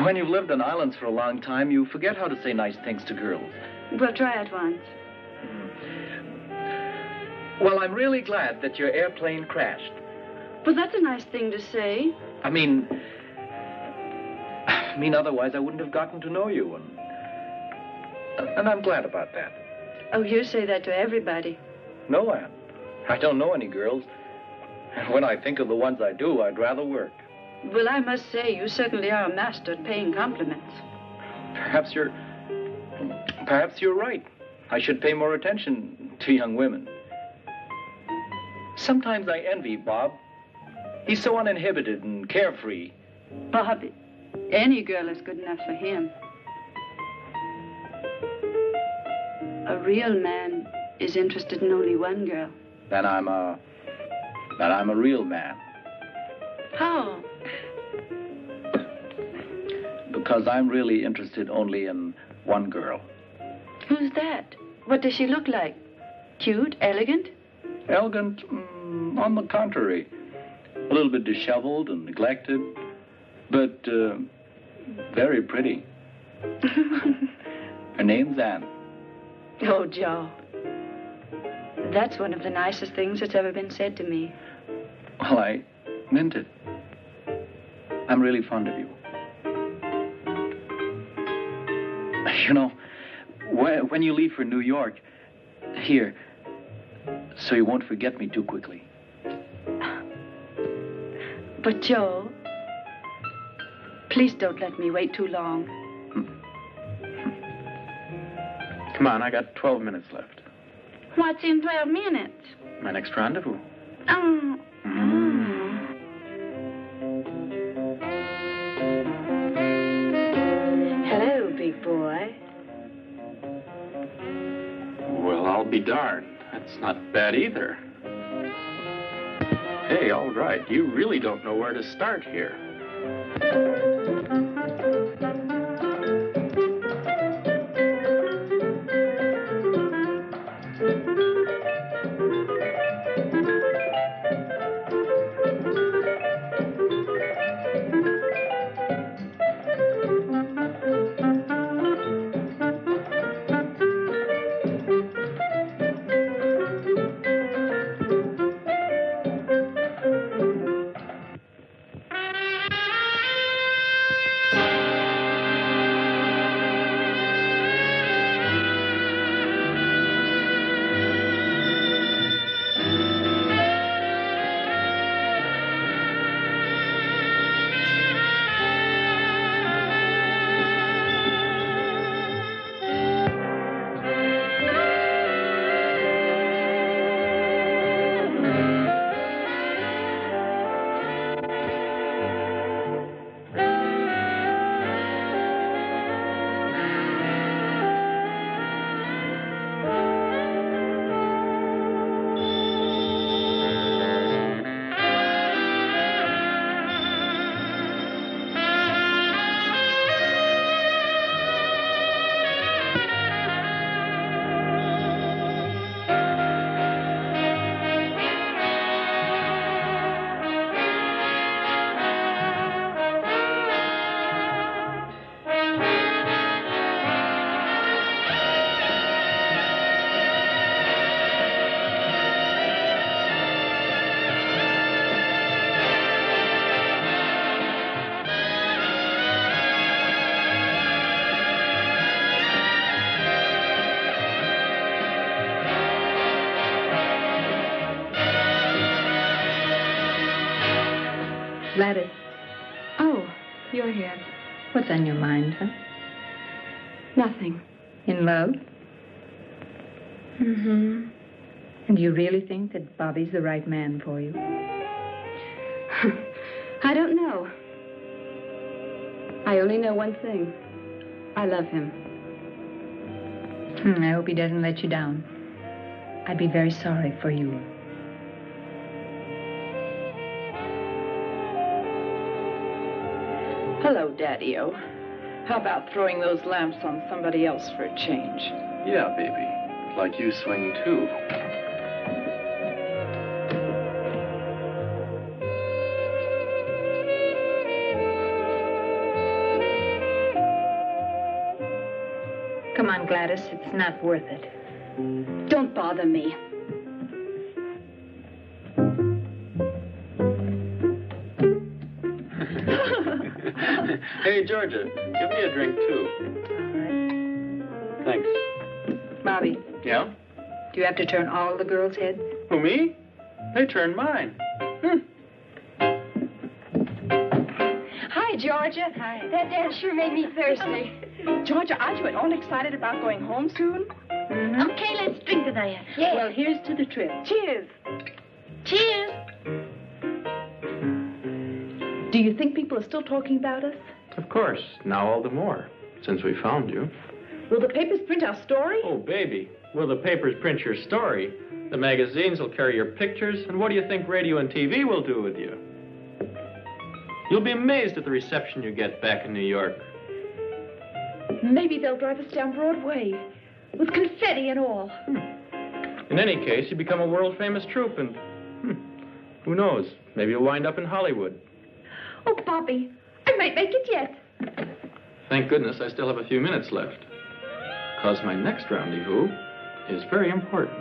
Speaker 10: when you've lived on islands for a long time, you forget how to say nice things to girls.
Speaker 12: We'll try it once.
Speaker 17: Well, I'm really glad that your airplane crashed.
Speaker 12: Well, that's a nice thing to say.
Speaker 17: I mean, otherwise I wouldn't have gotten to know you, and I'm glad about that.
Speaker 12: Oh, you say that to everybody.
Speaker 17: No, Anne. I don't know any girls. And when I think of the ones I do, I'd rather work.
Speaker 12: Well, I must say, you certainly are a master at paying compliments.
Speaker 17: Perhaps you're right. I should pay more attention to young women. Sometimes I envy Bob. He's so uninhibited and carefree.
Speaker 12: Bob, any girl is good enough for him. A real man is interested in only one girl.
Speaker 17: Then I'm a real man.
Speaker 12: How?
Speaker 17: Because I'm really interested only in one girl.
Speaker 12: Who's that? What does she look like? Cute? Elegant?
Speaker 17: Elegant? On the contrary. A little bit disheveled and neglected, but very pretty. Her name's Anne.
Speaker 12: Oh, Joe. That's one of the nicest things that's ever been said to me.
Speaker 17: Well, I meant it. I'm really fond of you. You know, when you leave for New York, here, so you won't forget me too quickly.
Speaker 12: But, Joe, please don't let me wait too long.
Speaker 14: Come on, I got 12 minutes left.
Speaker 12: What's in 12 minutes?
Speaker 14: My next rendezvous.
Speaker 12: Hello, big boy.
Speaker 14: Well, I'll be darned. That's not bad either. Hey, all right. You really don't know where to start here.
Speaker 4: Gladys.
Speaker 12: Oh, you're here.
Speaker 4: What's on your mind, huh?
Speaker 12: Nothing.
Speaker 4: In love?
Speaker 12: Mm-hmm.
Speaker 4: And do you really think that Bobby's the right man for you?
Speaker 12: I don't know. I only know one thing. I love him.
Speaker 4: I hope he doesn't let you down. I'd be very sorry for you.
Speaker 2: Hello, Daddy-O. How about throwing those lamps on somebody else for a change?
Speaker 14: Yeah, baby. Like you swing, too.
Speaker 4: Come on, Gladys. It's not worth it.
Speaker 12: Don't bother me.
Speaker 14: Hey, Georgia, give me a drink, too.
Speaker 4: All right.
Speaker 14: Thanks.
Speaker 4: Bobby,
Speaker 14: Yeah?
Speaker 4: do you have to turn all the girls' heads?
Speaker 14: Who, me? They turned mine.
Speaker 8: Hi, Georgia.
Speaker 4: Hi.
Speaker 8: That dance sure made me thirsty.
Speaker 7: Georgia, aren't you at all excited about going home soon?
Speaker 4: Mm-hmm.
Speaker 8: Okay, let's drink to that. Yeah.
Speaker 4: Well, here's to the trip.
Speaker 7: Cheers.
Speaker 8: Cheers.
Speaker 2: Do you think people are still talking about us?
Speaker 14: Of course. Now all the more, since we found you.
Speaker 2: Will the papers print our story?
Speaker 14: Oh, baby. Will the papers print your story? The magazines will carry your pictures, and what do you think radio and TV will do with you? You'll be amazed at the reception you get back in New York.
Speaker 2: Maybe they'll drive us down Broadway with confetti and all.
Speaker 14: In any case, you become a world-famous troupe, and who knows? Maybe you'll wind up in Hollywood.
Speaker 2: Oh, Bobby, I might make it yet.
Speaker 14: Thank goodness I still have a few minutes left, because my next rendezvous is very important.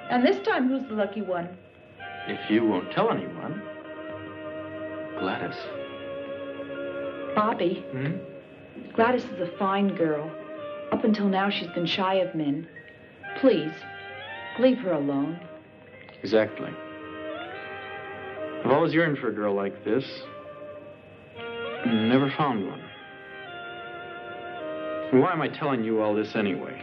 Speaker 2: And this time, who's the lucky one?
Speaker 14: If you won't tell anyone, Gladys.
Speaker 2: Bobby, Gladys is a fine girl. Up until now, she's been shy of men. Please, leave her alone.
Speaker 14: Exactly. I've always yearned for a girl like this. Never found one. And why am I telling you all this anyway?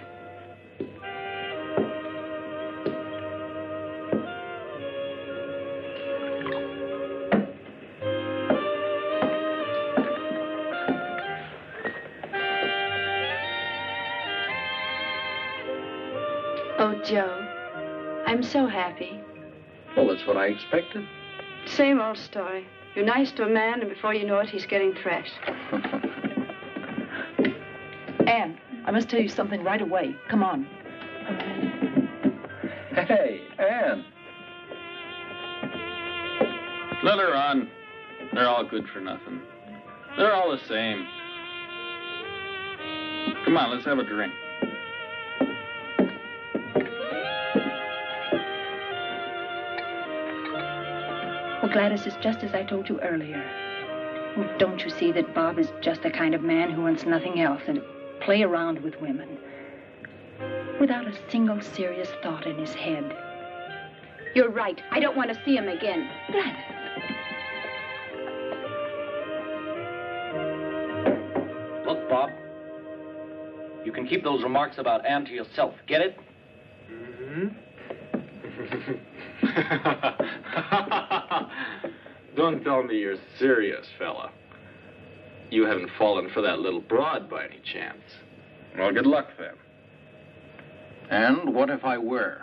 Speaker 12: Oh, Joe, I'm so happy.
Speaker 16: Well, that's what I expected.
Speaker 12: Same old story. You're nice to a man, and before you know it, he's getting thrashed.
Speaker 2: Anne, I must tell you something right away. Come on.
Speaker 17: Hey, Anne.
Speaker 14: Let her on. They're all good for nothing. They're all the same. Come on, let's have a drink.
Speaker 4: Well, Gladys, it's just as I told you earlier. Oh, don't you see that Bob is just the kind of man who wants nothing else than to play around with women without a single serious thought in his head?
Speaker 1: You're right. I don't want to see him again.
Speaker 4: Gladys.
Speaker 10: Look, Bob, you can keep those remarks about Anne to yourself. Get it?
Speaker 14: Don't tell me you're serious, fella. You haven't fallen for that little broad by any chance.
Speaker 11: Well, good luck then.
Speaker 16: And what if I were?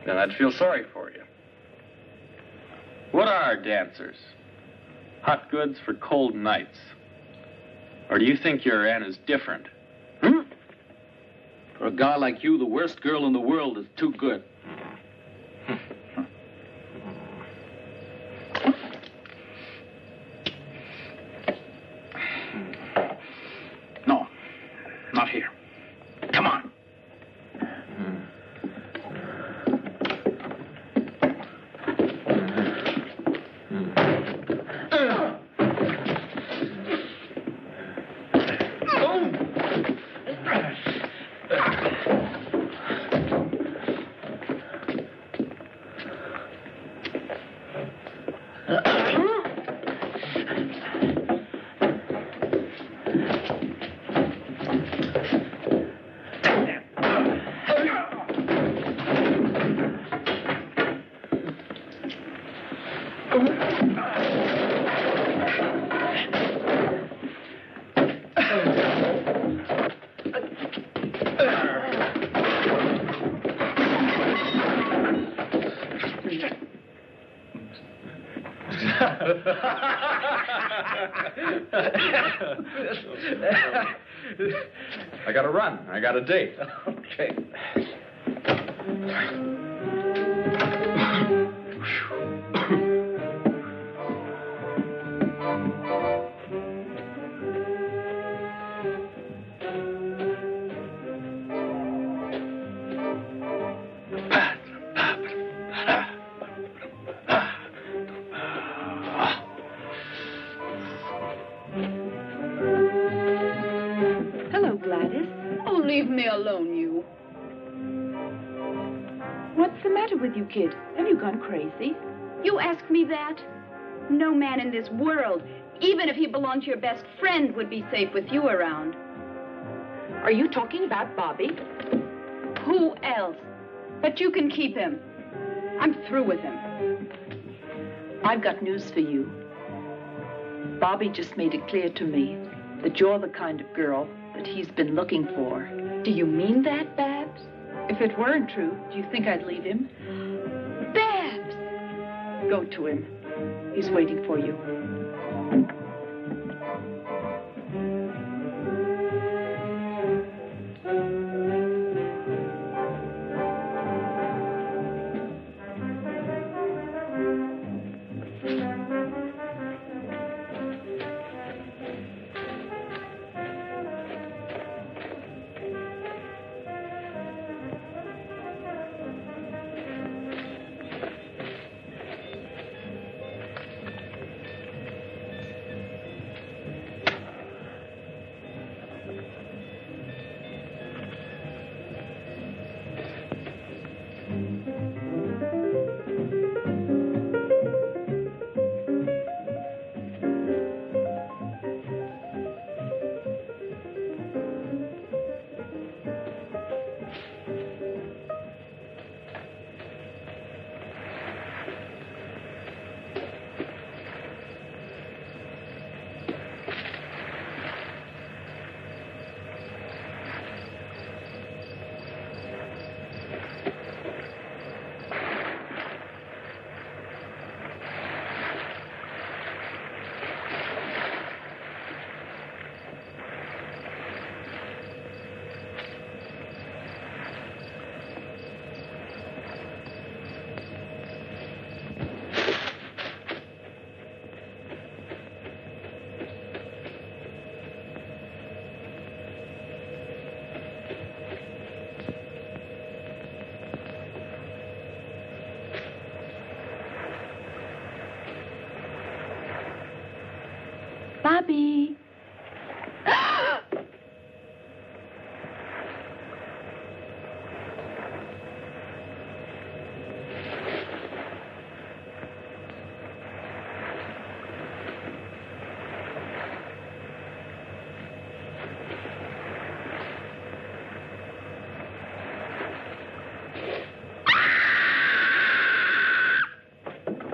Speaker 14: Then I'd feel sorry for you. What are dancers? Hot goods for cold nights. Or do you think your Anne is different?
Speaker 16: For a guy like you, the worst girl in the world is too good. No, not here. Come on.
Speaker 14: I gotta run. I got a date.
Speaker 16: Okay.
Speaker 7: me alone, you.
Speaker 12: What's the matter with you, kid? Have you gone crazy?
Speaker 1: You ask me that? No man in this world, even if he belonged to your best friend, would be safe with you around.
Speaker 12: Are you talking about Bobby?
Speaker 1: Who else? But you can keep him. I'm through with him.
Speaker 3: I've got news for you. Bobby just made it clear to me that you're the kind of girl that he's been looking for.
Speaker 12: Do you mean that, Babs?
Speaker 3: If it weren't true, do you think I'd leave him?
Speaker 12: Babs!
Speaker 3: Go to him. He's waiting for you.
Speaker 12: Bobby.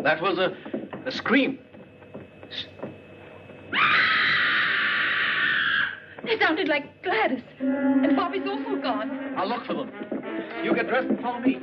Speaker 10: That was a scream.
Speaker 2: They sounded like Gladys. And Bobby's also gone.
Speaker 10: I'll look for them. You get dressed and follow me.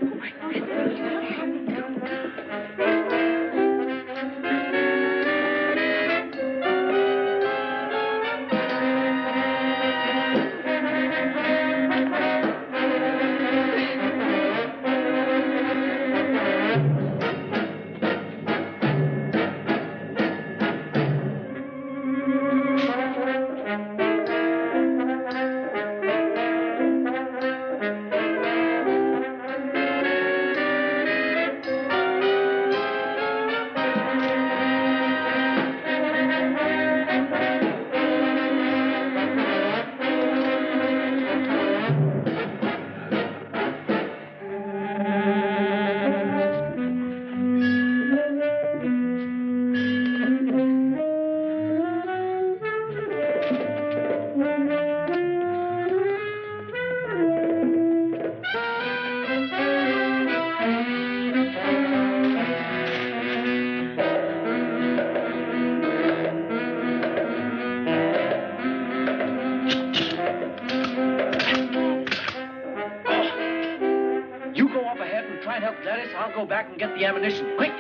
Speaker 10: I'll go back and get the ammunition. Quick!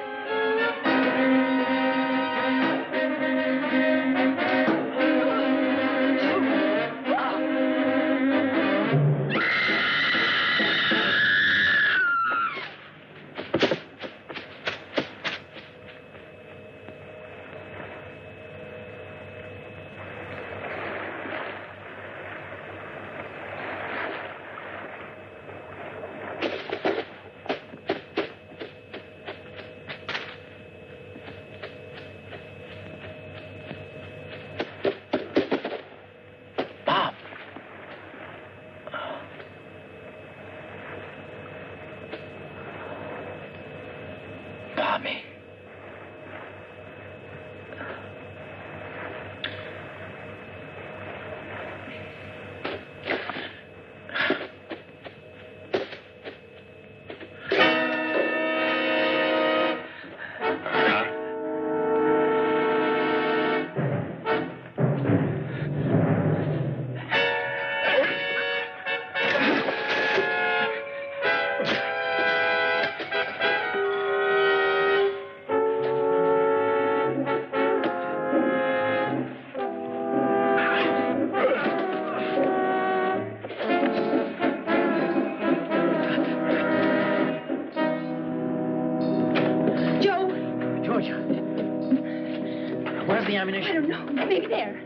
Speaker 10: the ammunition?
Speaker 1: I don't know. Maybe there.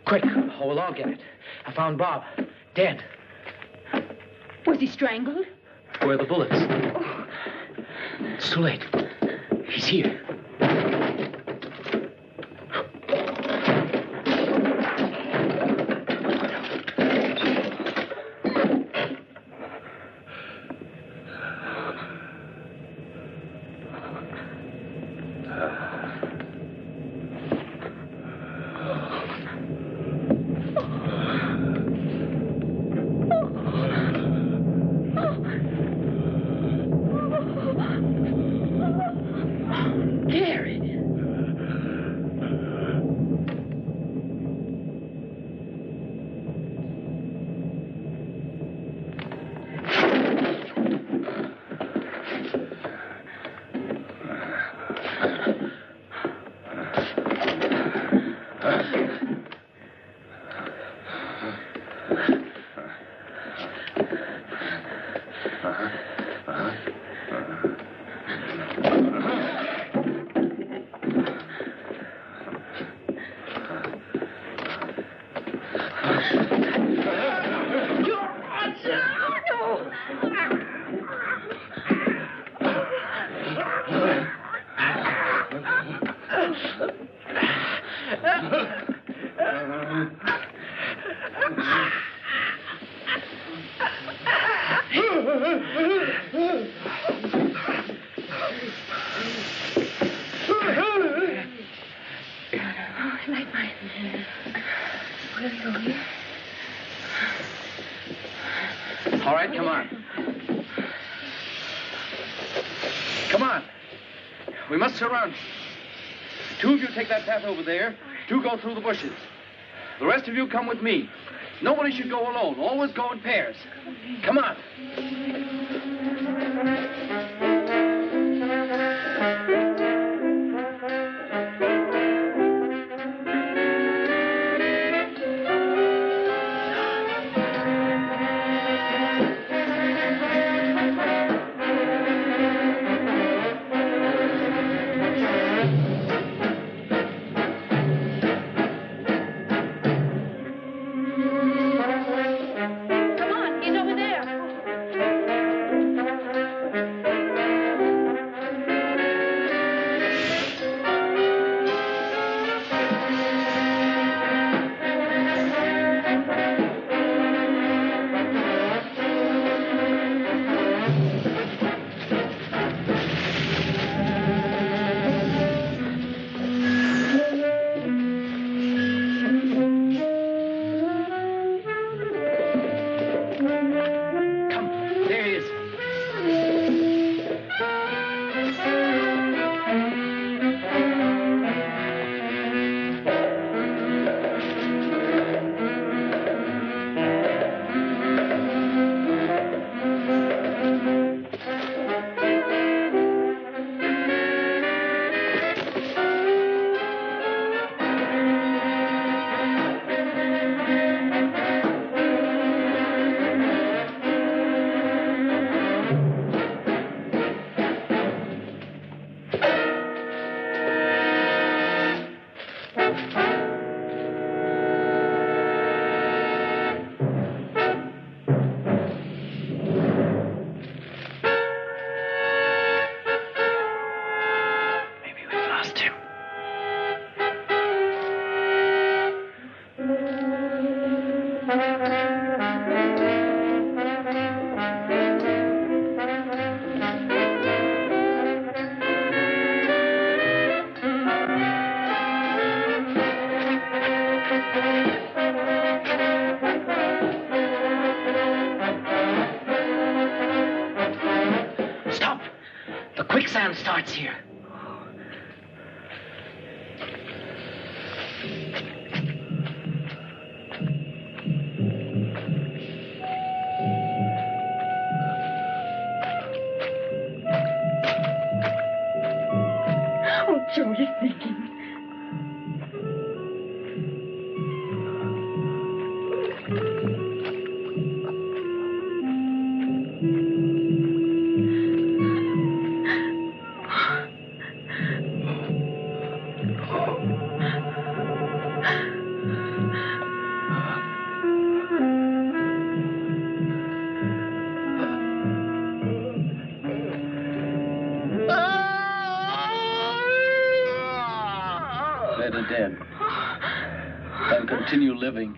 Speaker 10: Quick, or we'll all get it. I found Bob. Dead.
Speaker 1: Was he strangled?
Speaker 10: Where are the bullets? Oh. It's too late. He's here. All right, come on. Come on. We must surround you. 2 of you take that path over there. 2 go through the bushes. The rest of you come with me. Nobody should go alone. Always go in pairs. Come on. Quicksand starts here.
Speaker 1: Oh, Joe, you're thinking.
Speaker 17: better dead than continue living.